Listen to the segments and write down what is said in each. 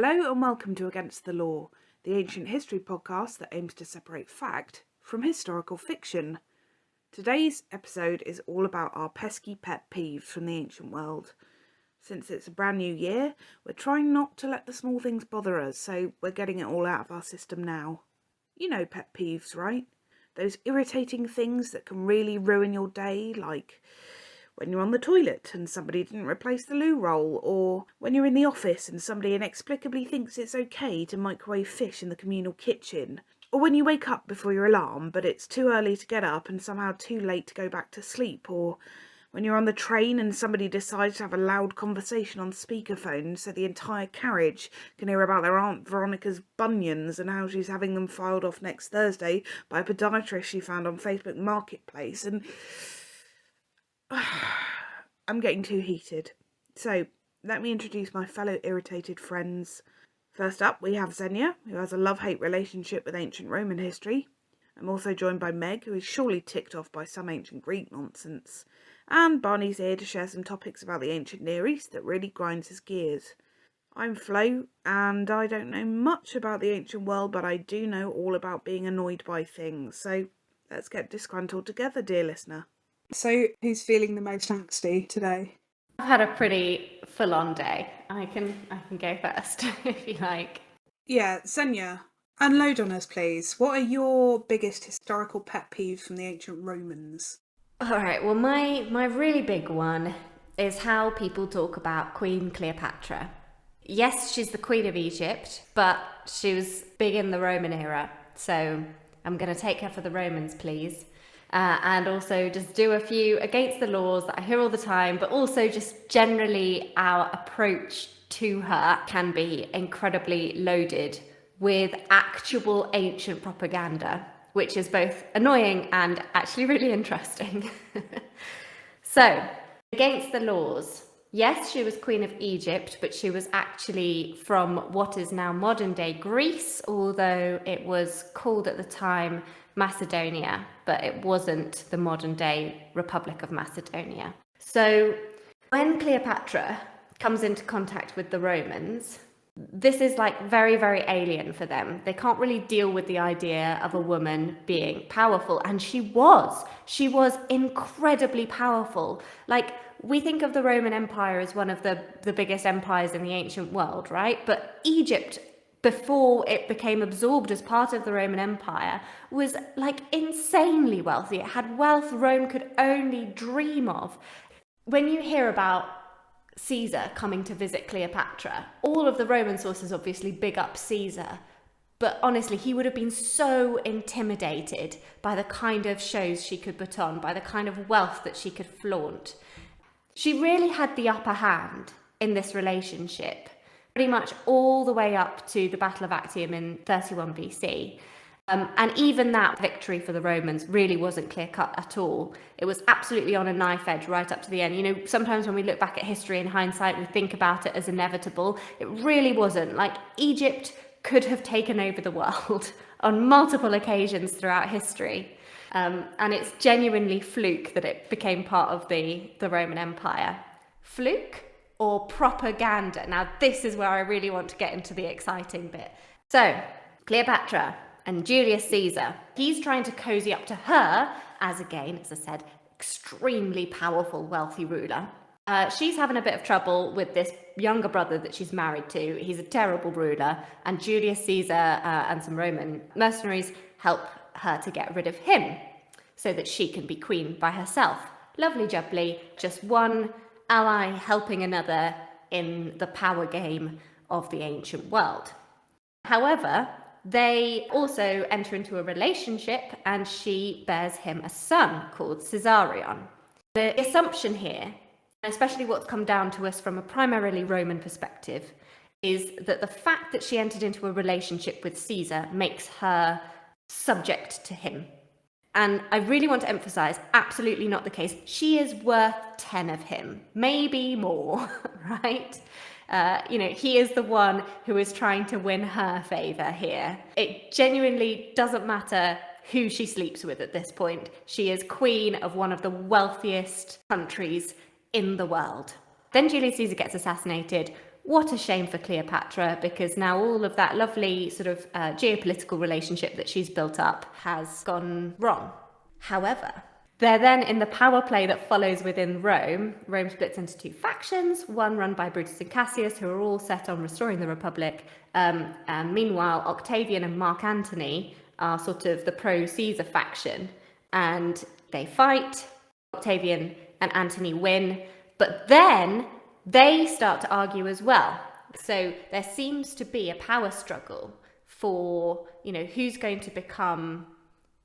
Hello and welcome to Against the Law, the ancient history podcast that aims to separate fact from historical fiction. Today's episode is all about our pesky pet peeves from the ancient world. Since it's a brand new year, we're trying not to let the small things bother us, so we're getting it all out of our system now. You know pet peeves, right? Those irritating things that can really ruin your day, like when you're on the toilet and somebody didn't replace the loo roll, or when you're in the office and somebody inexplicably thinks it's okay to microwave fish in the communal kitchen, or when you wake up before your alarm but it's too early to get up and somehow too late to go back to sleep, or when you're on the train and somebody decides to have a loud conversation on speakerphone so the entire carriage can hear about their Aunt Veronica's bunions and how she's having them filed off next Thursday by a podiatrist she found on Facebook Marketplace, and I'm getting too heated. So, let me introduce my fellow irritated friends. First up, we have Zenia, who has a love-hate relationship with ancient Roman history. I'm also joined by Meg, who is surely ticked off by some ancient Greek nonsense. And Barney's here to share some topics about the ancient Near East that really grinds his gears. I'm Flo, and I don't know much about the ancient world, but I do know all about being annoyed by things. So, let's get disgruntled together, dear listener. So, who's feeling the most angsty today? I've had a pretty full-on day. I can go first if you like. Yeah, Zenia, unload on us, please. What are your biggest historical pet peeves from the ancient Romans? All right. Well, my really big one is how people talk about Queen Cleopatra. Yes, she's the Queen of Egypt, but she was big in the Roman era. So I'm going to take her for the Romans, please. And also just do a few against the laws that I hear all the time, but also just generally our approach to her can be incredibly loaded with actual ancient propaganda, which is both annoying and actually really interesting. So, against the laws. Yes, she was Queen of Egypt, but she was actually from what is now modern day Greece, although it was called at the time Macedonia, but it wasn't the modern day Republic of Macedonia. So when Cleopatra comes into contact with the Romans, this is like very, very alien for them. They can't really deal with the idea of a woman being powerful. And she was incredibly powerful. Like, we think of the Roman Empire as one of the biggest empires in the ancient world, right? But Egypt, before it became absorbed as part of the Roman Empire, was like insanely wealthy. It had wealth Rome could only dream of. When you hear about Caesar coming to visit Cleopatra, all of the Roman sources obviously big up Caesar, but honestly, he would have been so intimidated by the kind of shows she could put on, by the kind of wealth that she could flaunt. She really had the upper hand in this relationship, pretty much all the way up to the Battle of Actium in 31 BC. And even that victory for the Romans really wasn't clear-cut at all. It was absolutely on a knife edge right up to the end. You know, sometimes when we look back at history in hindsight, we think about it as inevitable. It really wasn't. Like, Egypt could have taken over the world on multiple occasions throughout history. And it's genuinely fluke that it became part of the Roman Empire. Fluke or propaganda? Now, this is where I really want to get into the exciting bit. So, Cleopatra and Julius Caesar. He's trying to cozy up to her as, again, as I said, extremely powerful, wealthy ruler. She's having a bit of trouble with this younger brother that she's married to. He's a terrible ruler, and Julius Caesar and some Roman mercenaries help her to get rid of him so that she can be queen by herself. Lovely jubbly, just one ally helping another in the power game of the ancient world. However, they also enter into a relationship, and she bears him a son called Caesarion. The assumption here, especially what's come down to us from a primarily Roman perspective, is that the fact that she entered into a relationship with Caesar makes her subject to him. And I really want to emphasize, absolutely not the case. She is worth 10 of him, maybe more, right? He is the one who is trying to win her favor here. It genuinely doesn't matter who she sleeps with at this point. She is queen of one of the wealthiest countries in the world. Then Julius Caesar gets assassinated. what a shame for Cleopatra, because now all of that lovely sort of geopolitical relationship that she's built up has gone wrong. However, they're then in the power play that follows within Rome. Rome splits into two factions, one run by Brutus and Cassius, who are all set on restoring the Republic. And meanwhile, Octavian and Mark Antony are sort of the pro-Caesar faction. And they fight. Octavian and Antony win. But then they start to argue as well. So there seems to be a power struggle for, who's going to become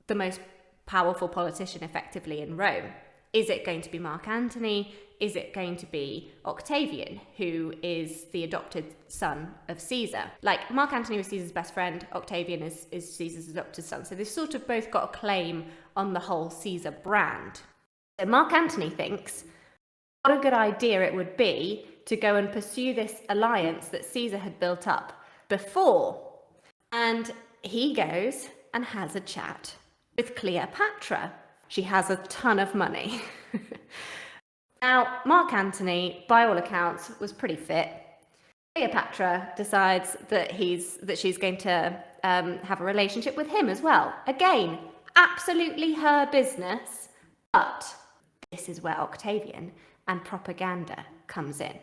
the most powerful politician effectively in Rome. Is it going to be Mark Antony? Is it going to be Octavian, who is the adopted son of Caesar? Like, Mark Antony was Caesar's best friend, Octavian is Caesar's adopted son. So they've sort of both got a claim on the whole Caesar brand. So Mark Antony thinks, what a good idea it would be to go and pursue this alliance that Caesar had built up before. And he goes and has a chat with Cleopatra. She has a ton of money. Now, Mark Antony, by all accounts, was pretty fit. Cleopatra decides that she's going to have a relationship with him as well. Again, absolutely her business, but this is where Octavian and propaganda comes in.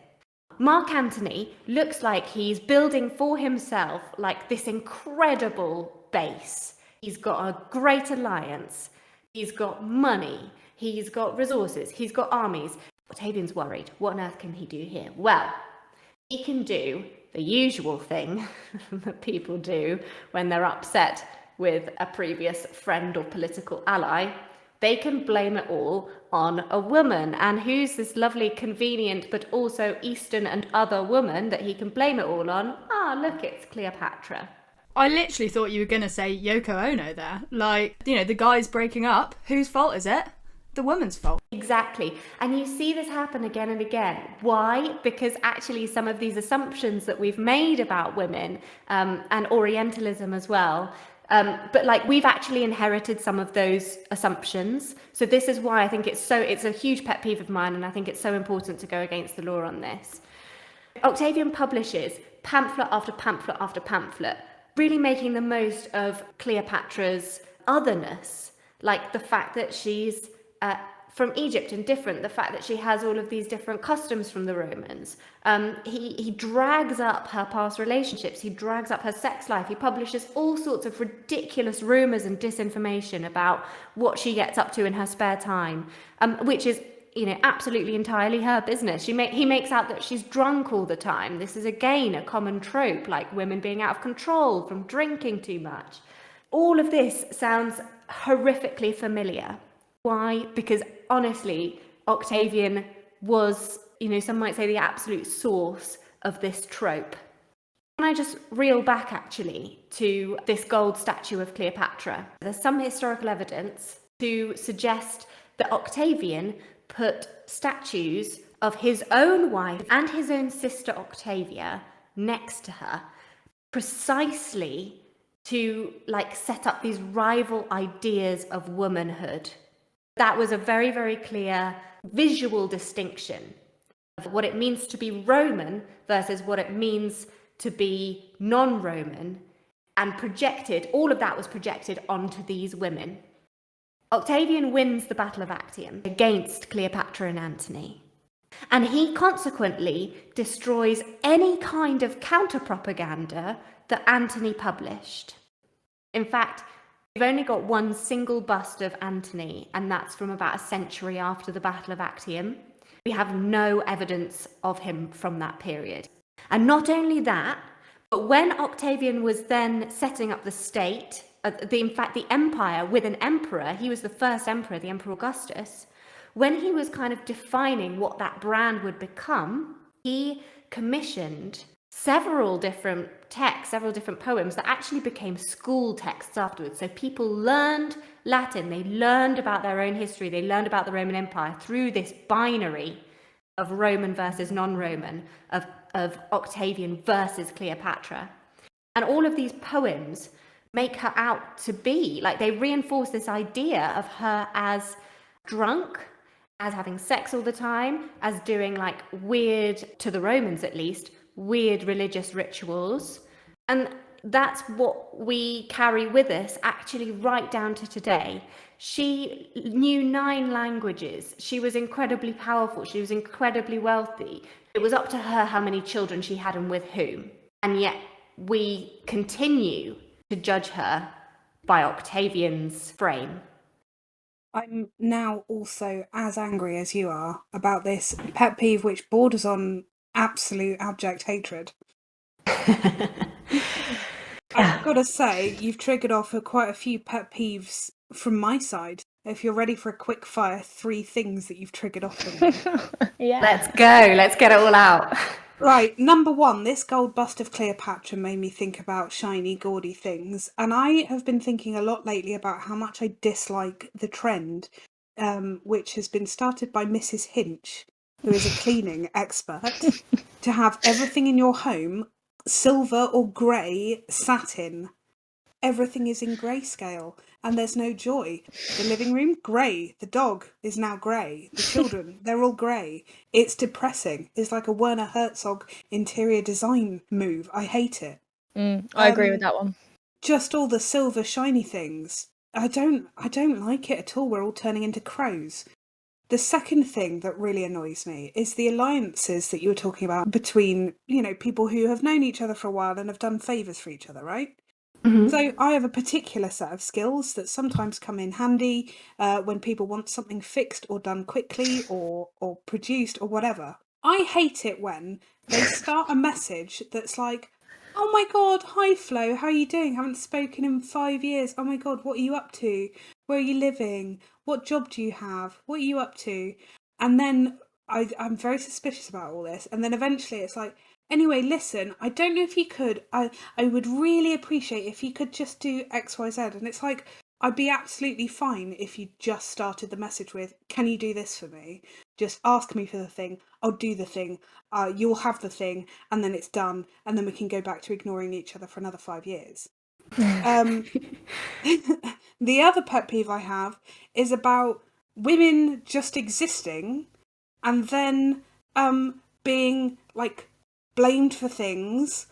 Mark Antony looks like he's building for himself like this incredible base. He's got a great alliance. He's got money. He's got resources. He's got armies. Octavian's worried. What on earth can he do here? Well, he can do the usual thing that people do when they're upset with a previous friend or political ally. They can blame it all on a woman. And who's this lovely, convenient, but also Eastern and other woman that he can blame it all on? Look, it's Cleopatra. I literally thought you were going to say Yoko Ono there. Like, the guy's breaking up. Whose fault is it? The woman's fault. Exactly. And you see this happen again and again. Why? Because actually some of these assumptions that we've made about women and Orientalism as well, but we've actually inherited some of those assumptions. So this is why I think it's a huge pet peeve of mine, and I think it's so important to go against the law on this. Octavian publishes pamphlet after pamphlet after pamphlet, really making the most of Cleopatra's otherness, like the fact that she's from Egypt and different, the fact that she has all of these different customs from the Romans. He drags up her past relationships. He drags up her sex life. He publishes all sorts of ridiculous rumours and disinformation about what she gets up to in her spare time, which is, absolutely entirely her business. He makes out that she's drunk all the time. This is, again, a common trope, like women being out of control from drinking too much. All of this sounds horrifically familiar. Why? Because honestly, Octavian was, some might say the absolute source of this trope. Can I just reel back actually to this gold statue of Cleopatra? There's some historical evidence to suggest that Octavian put statues of his own wife and his own sister Octavia next to her, precisely to set up these rival ideas of womanhood. That was a very, very clear visual distinction of what it means to be Roman versus what it means to be non-Roman, and all of that was projected onto these women. Octavian wins the Battle of Actium against Cleopatra and Antony, and he consequently destroys any kind of counter-propaganda that Antony published. In fact, we've only got one single bust of Antony, and that's from about a century after the Battle of Actium. We have no evidence of him from that period. And not only that, but when Octavian was then setting up the state, the empire with an emperor, he was the first emperor, the Emperor Augustus, when he was kind of defining what that brand would become, he commissioned several different texts, several different poems that actually became school texts afterwards. So people learned Latin, they learned about their own history, they learned about the Roman Empire through this binary of Roman versus non-Roman, of Octavian versus Cleopatra. And all of these poems make her out to be, they reinforce this idea of her as drunk, as having sex all the time, as doing weird, to the Romans at least, weird religious rituals. And that's what we carry with us, actually, right down to today. She knew 9 languages. She was incredibly powerful. She was incredibly wealthy. It was up to her how many children she had and with whom. And yet we continue to judge her by Octavian's frame. I'm now also as angry as you are about this pet peeve which borders on absolute abject hatred. I've got to say, you've triggered off quite a few pet peeves from my side. If you're ready for a quick fire, 3 things that you've triggered off from me. Yeah. Let's go. Let's get it all out. Right, number 1, this gold bust of Cleopatra made me think about shiny, gaudy things. And I have been thinking a lot lately about how much I dislike the trend, which has been started by Mrs. Hinch, who is a cleaning expert, to have everything in your home silver or grey satin. Everything is in grayscale, and there's no joy. The living room, grey. The dog is now grey. The children, they're all grey. It's depressing. It's like a Werner Herzog interior design move. I hate it. I agree with that one. Just all the silver shiny things. I don't like it at all. We're all turning into crows. The second thing that really annoys me is the alliances that you were talking about between, people who have known each other for a while and have done favours for each other, right? Mm-hmm. So I have a particular set of skills that sometimes come in handy when people want something fixed or done quickly or produced or whatever. I hate it when they start a message that's like, oh my God, hi Flo, how are you doing? Haven't spoken in 5 years. Oh my God, what are you up to? Where are you living? What job do you have? What are you up to? And then I'm very suspicious about all this. And then eventually it's like, anyway, listen, I don't know if you could, I would really appreciate if you could just do X, Y, Z. And it's like, I'd be absolutely fine if you just started the message with, can you do this for me? Just ask me for the thing. I'll do the thing. You'll have the thing. And then it's done. And then we can go back to ignoring each other for another 5 years. The other pet peeve I have is about women just existing and then being like blamed for things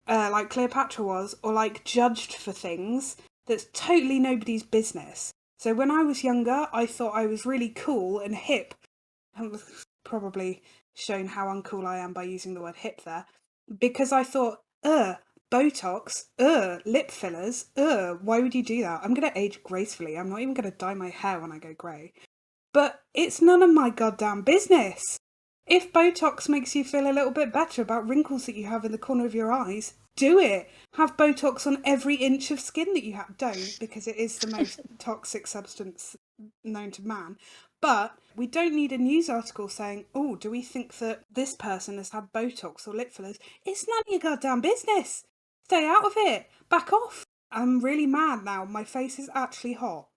like Cleopatra was, or like judged for things that's totally nobody's business. So when I was younger, I thought I was really cool and hip. I've probably shown how uncool I am by using the word hip there, because I thought, Botox, lip fillers, why would you do that? I'm going to age gracefully. I'm not even going to dye my hair when I go grey. But it's none of my goddamn business. If Botox makes you feel a little bit better about wrinkles that you have in the corner of your eyes, do it. Have Botox on every inch of skin that you have. Don't, because it is the most toxic substance known to man. But we don't need a news article saying, oh, do we think that this person has had Botox or lip fillers? It's none of your goddamn business. Stay out of it. Back off. I'm really mad now. My face is actually hot.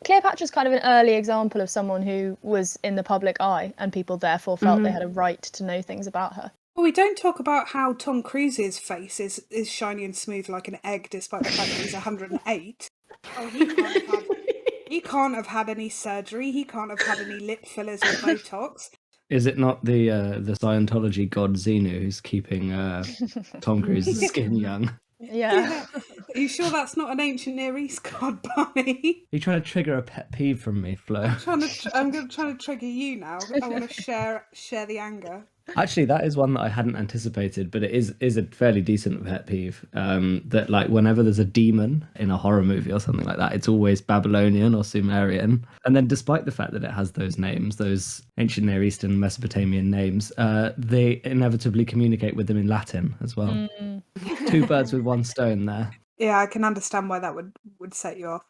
Cleopatra's kind of an early example of someone who was in the public eye and people therefore felt they had a right to know things about her. Well, we don't talk about how Tom Cruise's face is shiny and smooth like an egg despite the fact that he's 108. Oh, he can't have had any surgery. He can't have had any lip fillers or Botox. Is it not the Scientology god Zenia who's keeping Tom Cruise's skin young? Yeah. Are you sure that's not an ancient Near East god, Barney? Are you trying to trigger a pet peeve from me, Flo? I'm trying to trigger you now. I want to share the anger. Actually, that is one that I hadn't anticipated, but it is a fairly decent pet peeve. That like whenever there's a demon in a horror movie or something like that, it's always Babylonian or Sumerian. And then despite the fact that it has those names, those ancient Near Eastern Mesopotamian names, they inevitably communicate with them in Latin as well. 2 birds with 1 stone there. Yeah, I can understand why that would set you off.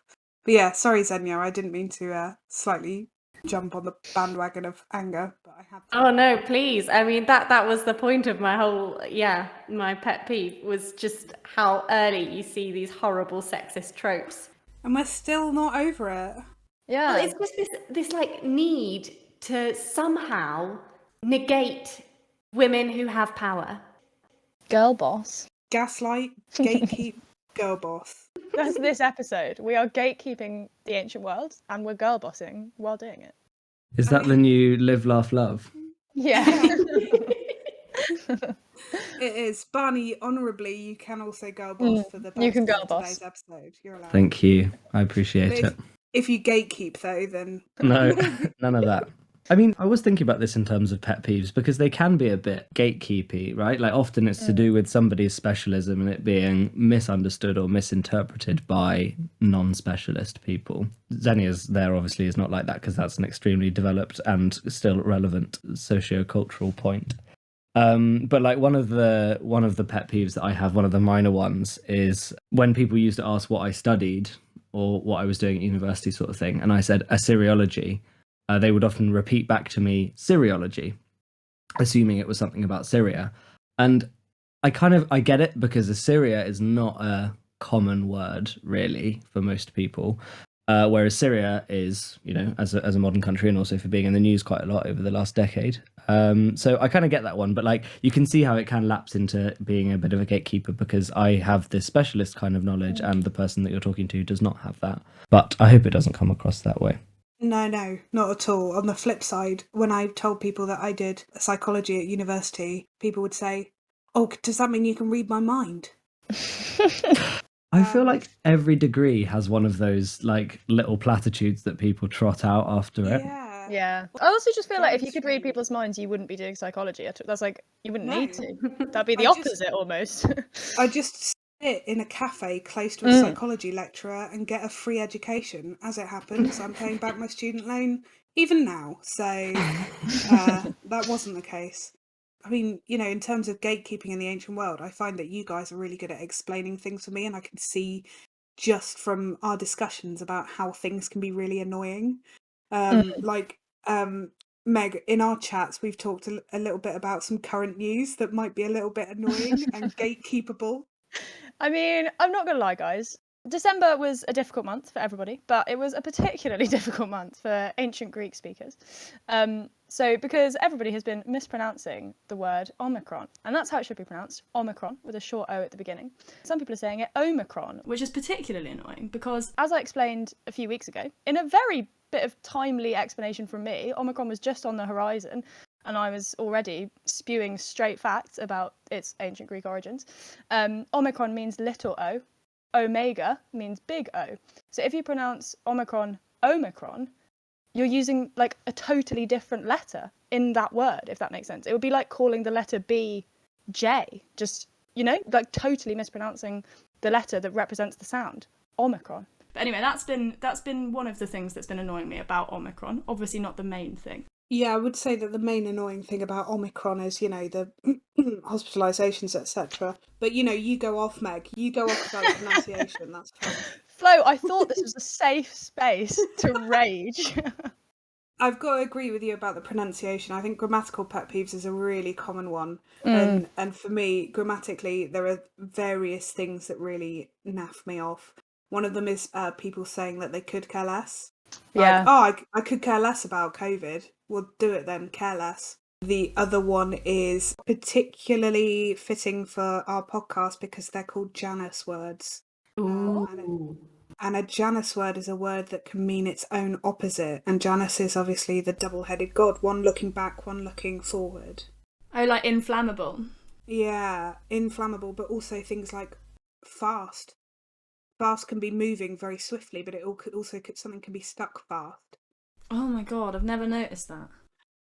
But yeah, sorry, Zenia, I didn't mean to slightly jump on the bandwagon of anger, but I had to. Oh no, please. I mean, that was the point of my whole, my pet peeve was just how early you see these horrible sexist tropes. And we're still not over it. Yeah. Well, it's just this like need to somehow negate women who have power. Girl boss. Gaslight, gatekeep, girl boss. That's this episode. We are gatekeeping the ancient world and we're girl bossing while doing it. Is that the new live, laugh, love? Yeah. It is. Barney, honourably, you can also go boss for the You can purposes go of boss. today's episode. You're allowed. Thank you. I appreciate But it. if you gatekeep, though, then... No, none of that. I mean, I was thinking about this in terms of pet peeves because they can be a bit gatekeepy, right? Like often it's to do with somebody's specialism and it being misunderstood or misinterpreted by non-specialist people. Zenia's there obviously is not like that because that's an extremely developed and still relevant socio-cultural point. But like one of the pet peeves that I have, one of the minor ones, is when people used to ask what I studied or what I was doing at university sort of thing, and I said Assyriology. They would often repeat back to me Syriology, assuming it was something about Syria. And I get it because Assyria is not a common word really for most people. Whereas Syria is, as a modern country and also for being in the news quite a lot over the last decade. So I kind of get that one, but like you can see how it can lapse into being a bit of a gatekeeper because I have this specialist kind of knowledge and the person that you're talking to does not have that. But I hope it doesn't come across that way. No, not at all. On the flip side, when I told people that I did psychology at university, people would say, "Oh, does that mean you can read my mind?" I feel like every degree has one of those like little platitudes that people trot out after it. Yeah. I also just feel like if you could read Very people's minds, you wouldn't be doing psychology. That's like, you wouldn't No. need to. That'd be the I just- opposite almost. I just sit in a cafe close to a psychology lecturer and get a free education. As it happens, I'm paying back my student loan even now. So that wasn't the case. I mean, in terms of gatekeeping in the ancient world, I find that you guys are really good at explaining things for me, and I can see just from our discussions about how things can be really annoying. Meg, in our chats, we've talked a little bit about some current news that might be a little bit annoying and gatekeepable. I mean, I'm not going to lie, guys. December was a difficult month for everybody, but it was a particularly difficult month for ancient Greek speakers. So because everybody has been mispronouncing the word Omicron, and that's how it should be pronounced, Omicron, with a short O at the beginning. Some people are saying it Omicron, Which is particularly annoying because, as I explained a few weeks ago, in a very bit of timely explanation from me, Omicron was just on the horizon, and I was already spewing straight facts about its ancient Greek origins. Omicron means little o. Omega means big O. So if you pronounce Omicron, you're using like a totally different letter in that word, if that makes sense. It would be like calling the letter B J, just, like totally mispronouncing the letter that represents the sound. Omicron. but anyway, that's been one of the things that's been annoying me about Omicron. Obviously not the main thing. Yeah, I would say that the main annoying thing about Omicron is, the hospitalisations, etc. But, you go off, Meg. You go off about the pronunciation. That's fine. Flo, I thought this was a safe space to rage. I've got to agree with you about the pronunciation. I think grammatical pet peeves is a really common one. And for me, grammatically, there are various things that really naff me off. One of them is people saying that they could care less. Yeah. Like, I could care less about COVID. Well, do it then, care less. The other one is particularly fitting for our podcast because they're called Janus words. And a Janus word is a word that can mean its own opposite. And Janus is obviously the double-headed god, one looking back, one looking forward. Oh, like inflammable. Yeah, inflammable, but also things like fast. Fast can be moving very swiftly, but something can be stuck fast. Oh my god, I've never noticed that.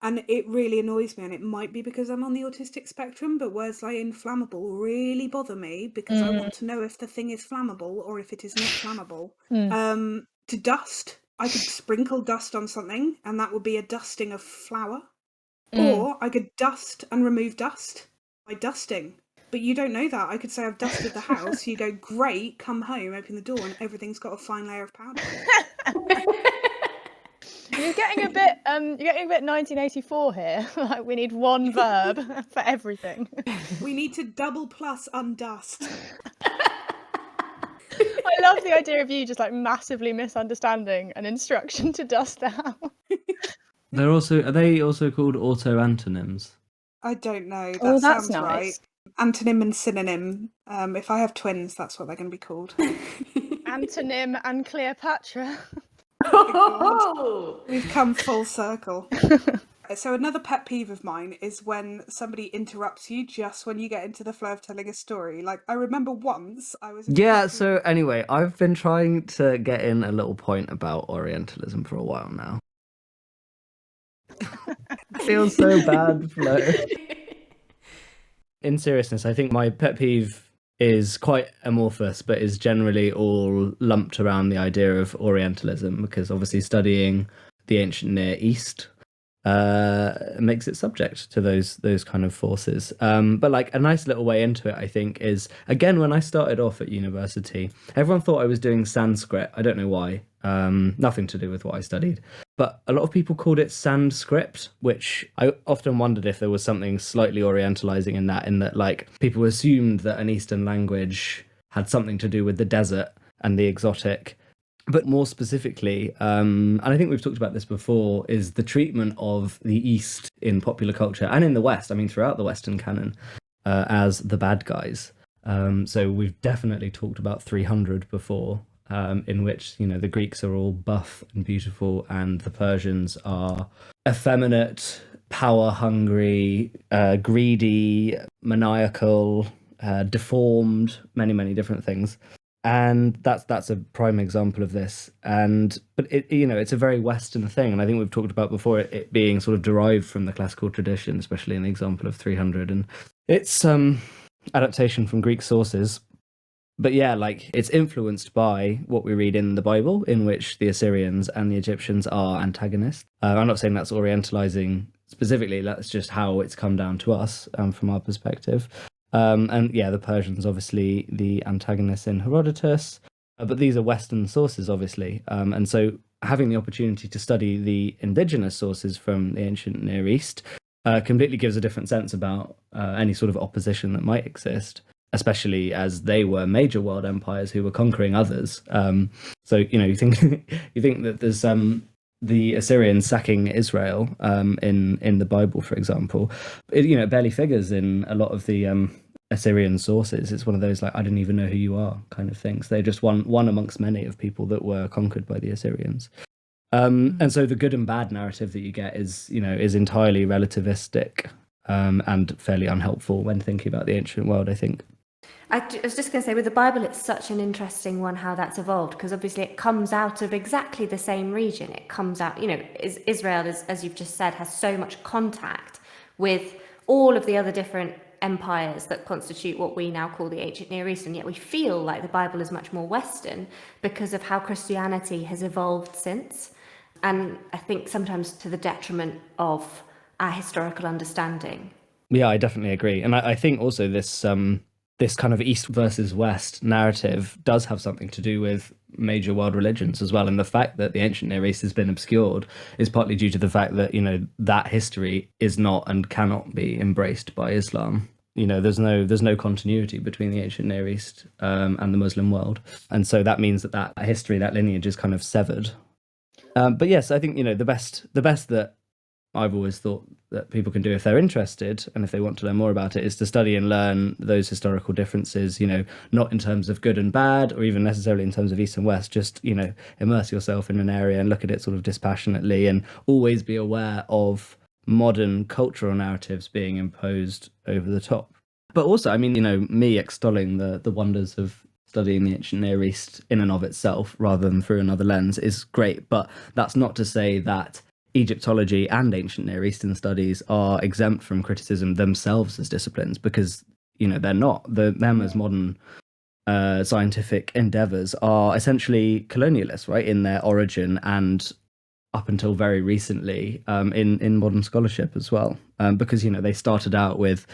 And it really annoys me, and it might be because I'm on the autistic spectrum, but words like inflammable really bother me because I want to know if the thing is flammable or if it is not flammable. To dust, I could sprinkle dust on something, and that would be a dusting of flour. Or I could dust and remove dust by dusting. But you don't know that. I could say I've dusted the house. You go, great, come home, open the door, and everything's got a fine layer of powder. You're getting a bit 1984 here. Like, we need one verb for everything. We need to double plus undust. I love the idea of you just like massively misunderstanding an instruction to dust the house. Are they also called auto-antonyms? I don't know. That Oh, that's sounds nice. right. Antonym and synonym. If I have twins, that's what they're going to be called. Antonym and Cleopatra. Oh, we've come full circle. So another pet peeve of mine is when somebody interrupts you just when you get into the flow of telling a story. Like, I remember once I was... So anyway, I've been trying to get in a little point about Orientalism for a while now. Feels so bad, Flo. In seriousness, I think my pet peeve is quite amorphous, but is generally all lumped around the idea of Orientalism, because obviously studying the ancient Near East makes it subject to those kind of forces. But like a nice little way into it, I think, is, again, when I started off at university, everyone thought I was doing Sanskrit. I don't know why. Nothing to do with what I studied. But a lot of people called it Sanskrit, which I often wondered if there was something slightly orientalizing in that like people assumed that an Eastern language had something to do with the desert and the exotic. But more specifically, and I think we've talked about this before, is the treatment of the East in popular culture and in the West, I mean, throughout the Western canon, as the bad guys. So we've definitely talked about 300 before, in which, you know, the Greeks are all buff and beautiful and the Persians are effeminate, power-hungry, greedy, maniacal, deformed, many, many different things. And that's a prime example of this. But it, you know, it's a very Western thing, and I think we've talked about before it being sort of derived from the classical tradition, especially in the example of 300, and it's adaptation from Greek sources. But yeah, like, it's influenced by what we read in the Bible, in which the Assyrians and the Egyptians are antagonists. I'm not saying that's Orientalizing specifically, that's just how it's come down to us from our perspective. And yeah, the Persians, obviously, the antagonists in Herodotus, but these are Western sources, obviously. And so having the opportunity to study the indigenous sources from the ancient Near East completely gives a different sense about any sort of opposition that might exist, especially as they were major world empires who were conquering others. So, you know, you think that there's the Assyrians sacking Israel in the Bible, for example. It barely figures in a lot of the Assyrian sources. It's one of those, like, I don't even know who you are kind of things. They're just one amongst many of people that were conquered by the Assyrians. And so the good and bad narrative that you get is entirely relativistic and fairly unhelpful when thinking about the ancient world, I think. I was just going to say, with the Bible, it's such an interesting one how that's evolved, because obviously it comes out of exactly the same region. It comes out, Israel, as you've just said, has so much contact with all of the other different empires that constitute what we now call the ancient Near East, and yet we feel like the Bible is much more Western because of how Christianity has evolved since. And I think sometimes to the detriment of our historical understanding. Yeah, I definitely agree. And I think also this kind of East versus West narrative does have something to do with major world religions as well. And the fact that the ancient Near East has been obscured is partly due to the fact that, that history is not and cannot be embraced by Islam. There's no continuity between the ancient Near East and the Muslim world. And so that means that history, that lineage is kind of severed. But yes, I think, the best that I've always thought that people can do if they're interested and if they want to learn more about it is to study and learn those historical differences, not in terms of good and bad or even necessarily in terms of East and West, just, immerse yourself in an area and look at it sort of dispassionately and always be aware of modern cultural narratives being imposed over the top. But also, me extolling the wonders of studying the ancient Near East in and of itself rather than through another lens is great, but that's not to say that Egyptology and ancient Near Eastern studies are exempt from criticism themselves as disciplines, because they're not. Them as modern scientific endeavors are essentially colonialist, right, in their origin and up until very recently in modern scholarship as well, because they started out with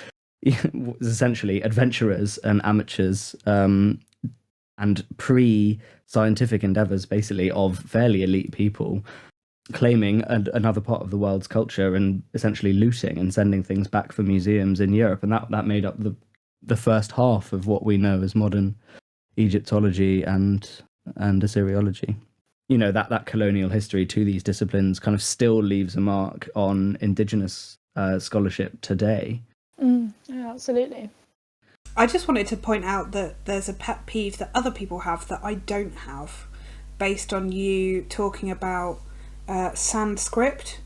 essentially adventurers and amateurs and pre-scientific endeavors, basically, of fairly elite people claiming another part of the world's culture and essentially looting and sending things back for museums in Europe. And that made up the first half of what we know as modern Egyptology and Assyriology. That colonial history to these disciplines kind of still leaves a mark on indigenous scholarship today. Yeah, absolutely. I just wanted to point out that there's a pet peeve that other people have that I don't have, based on you talking about Sanskrit.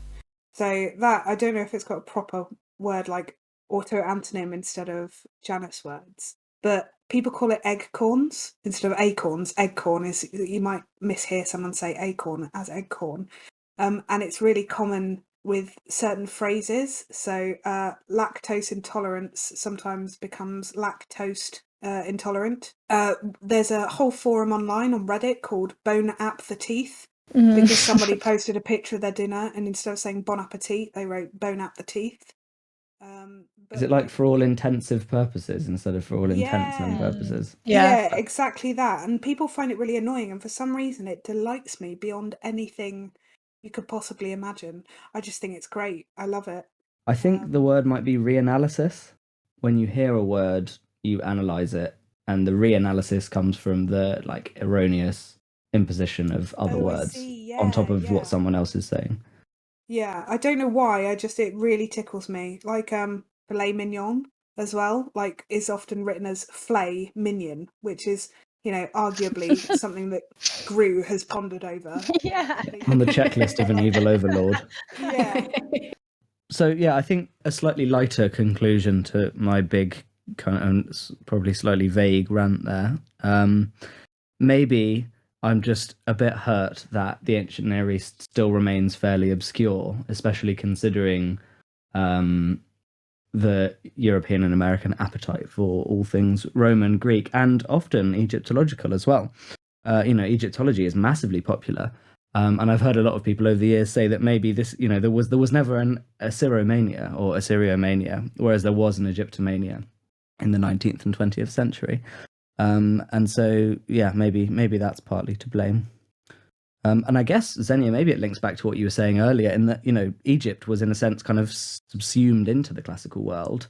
So that, I don't know if it's got a proper word like auto-antonym instead of Janus words, but people call it eggcorns instead of acorns. Eggcorn is, you might mishear someone say acorn as eggcorn. And it's really common with certain phrases. So lactose intolerance sometimes becomes lactose intolerant. There's a whole forum online on Reddit called Bone Ap the Teeth, because somebody posted a picture of their dinner and instead of saying bon appetit, they wrote bone ap the teeth. Is it like for all intensive purposes instead of for all intents and Yeah. purposes? Yeah, exactly that. And people find it really annoying, and for some reason it delights me beyond anything you could possibly imagine. I just think it's great. I love it. I think the word might be reanalysis. When you hear a word, you analyze it, and the reanalysis comes from the like erroneous imposition of other Oh, I words see. on top Yeah, of yeah. what someone else is saying. Yeah, I don't know why. It really tickles me. Like filet mignon as well. Like is often written as flay mignon, which is, you know, arguably something that Gru has pondered over. Yeah. On the checklist of an evil overlord. Yeah. So yeah, I think a slightly lighter conclusion to my big kind of probably slightly vague rant there. Maybe I'm just a bit hurt that the ancient Near East still remains fairly obscure, especially considering the European and American appetite for all things Roman, Greek, and often Egyptological as well. Egyptology is massively popular. And I've heard a lot of people over the years say that maybe this, there was never an Assyromania or Assyriomania, whereas there was an Egyptomania in the 19th and 20th century. And so, yeah, maybe that's partly to blame. And I guess, Zenia, maybe it links back to what you were saying earlier in that, Egypt was in a sense kind of subsumed into the classical world,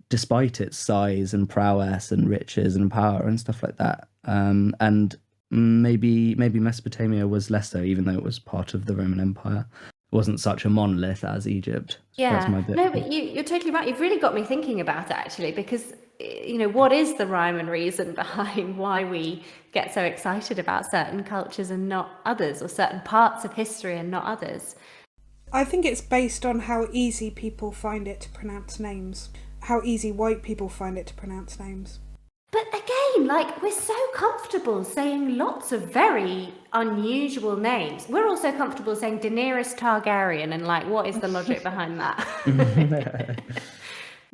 despite its size and prowess and riches and power and stuff like that. And maybe Mesopotamia was less so, even though it was part of the Roman Empire. It wasn't such a monolith as Egypt. Yeah, My bit. no, but you're totally right. You've really got me thinking about it, actually, because, what is the rhyme and reason behind why we get so excited about certain cultures and not others, or certain parts of history and not others? I think it's based on how easy people find it to pronounce names. How easy white people find it to pronounce names. But again, we're so comfortable saying lots of very unusual names. We're also comfortable saying Daenerys Targaryen, and what is the logic behind that?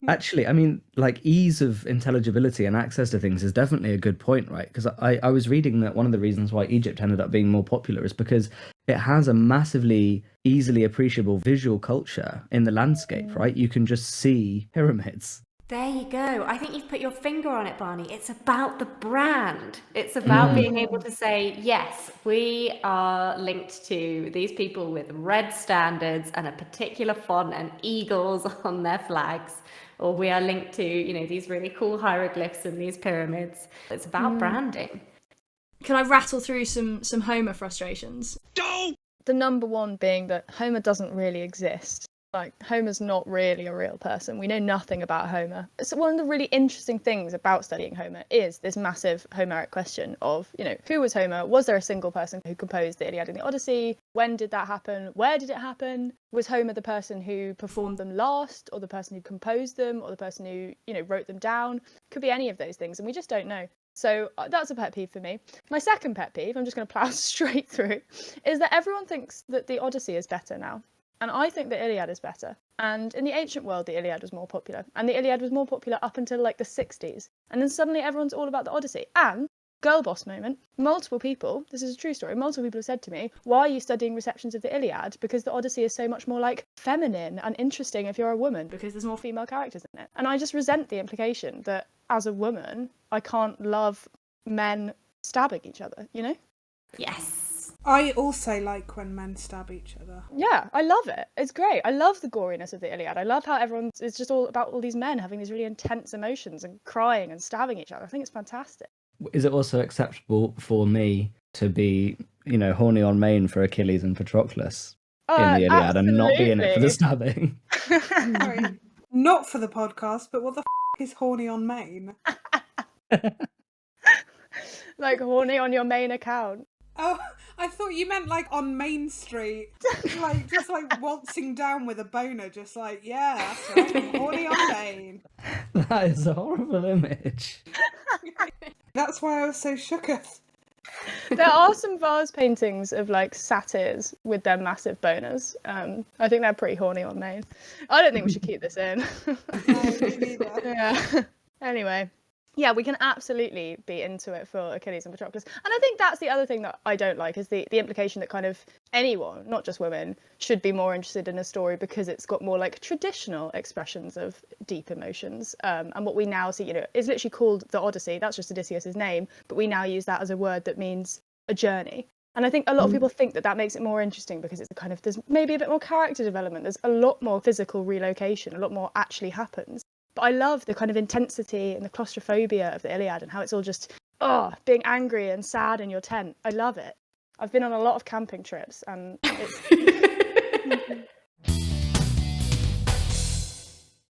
Actually, I mean, ease of intelligibility and access to things is definitely a good point, right? Because I was reading that one of the reasons why Egypt ended up being more popular is because it has a massively easily appreciable visual culture in the landscape, right? You can just see pyramids. There you go. I think you've put your finger on it, Barney. It's about the brand. It's about being able to say, yes, we are linked to these people with red standards and a particular font and eagles on their flags. Or we are linked to, these really cool hieroglyphs and these pyramids. It's about branding. Can I rattle through some Homer frustrations? The number one being that Homer doesn't really exist. Homer's not really a real person. We know nothing about Homer. So one of the really interesting things about studying Homer is this massive Homeric question of, who was Homer? Was there a single person who composed the Iliad and the Odyssey? When did that happen? Where did it happen? Was Homer the person who performed them last, or the person who composed them, or the person who, wrote them down? Could be any of those things, and we just don't know. So that's a pet peeve for me. My second pet peeve, I'm just going to plough straight through, is that everyone thinks that the Odyssey is better now. And I think the Iliad is better. And in the ancient world, the Iliad was more popular. And the Iliad was more popular up until the 60s. And then suddenly everyone's all about the Odyssey. And, girl boss moment, multiple people, this is a true story, multiple people have said to me, why are you studying receptions of the Iliad? Because the Odyssey is so much more feminine and interesting if you're a woman, because there's more female characters in it. And I just resent the implication that as a woman, I can't love men stabbing each other, Yes. I also like when men stab each other. Yeah, I love it. It's great. I love the goriness of the Iliad. I love how it's just all about all these men having these really intense emotions and crying and stabbing each other. I think it's fantastic. Is it also acceptable for me to be, horny on main for Achilles and Patroclus in the Iliad and not be in it for the stabbing? Sorry, not for the podcast, but what the is horny on main? Horny on your main account. Oh, I thought you meant like on Main Street, like just like waltzing down with a boner, just like, yeah, that's right, I'm horny on Main. That is a horrible image. That's why I was so shooketh. There are some vase paintings of like satyrs with their massive boners. I think they're pretty horny on Main. I don't think we should keep this in. No, me neither. Yeah. Anyway. Yeah, we can absolutely be into it for Achilles and Patroclus. And I think that's the other thing that I don't like is the implication that kind of anyone, not just women, should be more interested in a story because it's got more like traditional expressions of deep emotions. And what we now see, is literally called the Odyssey. That's just Odysseus's name. But we now use that as a word that means a journey. And I think a lot of people think that makes it more interesting because it's there's maybe a bit more character development. There's a lot more physical relocation, a lot more actually happens. But I love the kind of intensity and the claustrophobia of the Iliad and how it's all just, being angry and sad in your tent. I love it. I've been on a lot of camping trips and it's...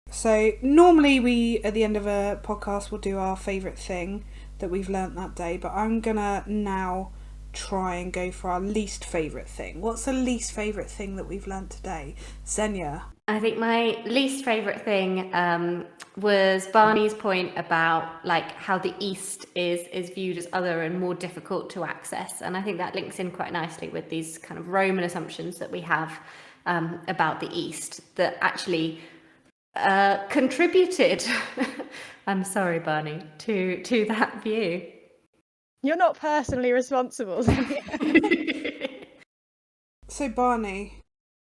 So normally we, at the end of a podcast, will do our favourite thing that we've learnt that day, but I'm going to now try and go for our least favourite thing. What's the least favourite thing that we've learnt today? Zenia? I think my least favourite thing was Barney's point about like how the East is viewed as other and more difficult to access, and I think that links in quite nicely with these kind of Roman assumptions that we have about the East that actually contributed. I'm sorry, Barney, to that view. You're not personally responsible. So Barney.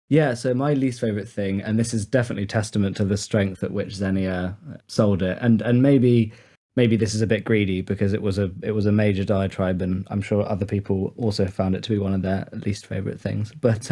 Yeah, so my least favourite thing, and this is definitely testament to the strength at which Zenia sold it, and maybe this is a bit greedy because it was a major diatribe, and I'm sure other people also found it to be one of their least favourite things. But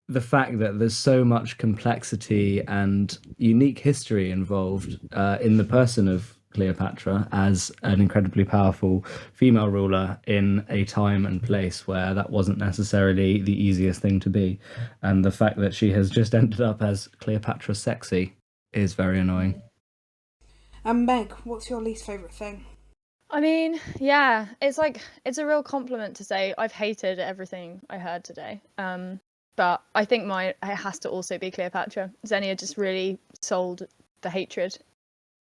the fact that there's so much complexity and unique history involved in the person of Cleopatra as an incredibly powerful female ruler in a time and place where that wasn't necessarily the easiest thing to be. And the fact that she has just ended up as Cleopatra sexy is very annoying. And Meg, what's your least favourite thing? I mean, yeah, it's a real compliment to say I've hated everything I heard today. But I think it has to also be Cleopatra. Zenia just really sold the hatred.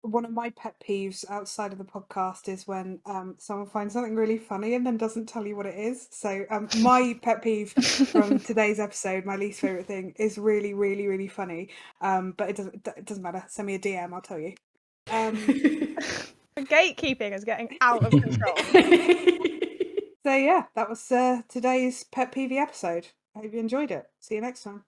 One of my pet peeves outside of the podcast is when someone finds something really funny and then doesn't tell you what it is. So my pet peeve from today's episode, my least favourite thing, is really, really, really funny. But it doesn't matter. Send me a DM, I'll tell you. The gatekeeping is getting out of control. So yeah, that was today's pet peeve episode. I hope you enjoyed it. See you next time.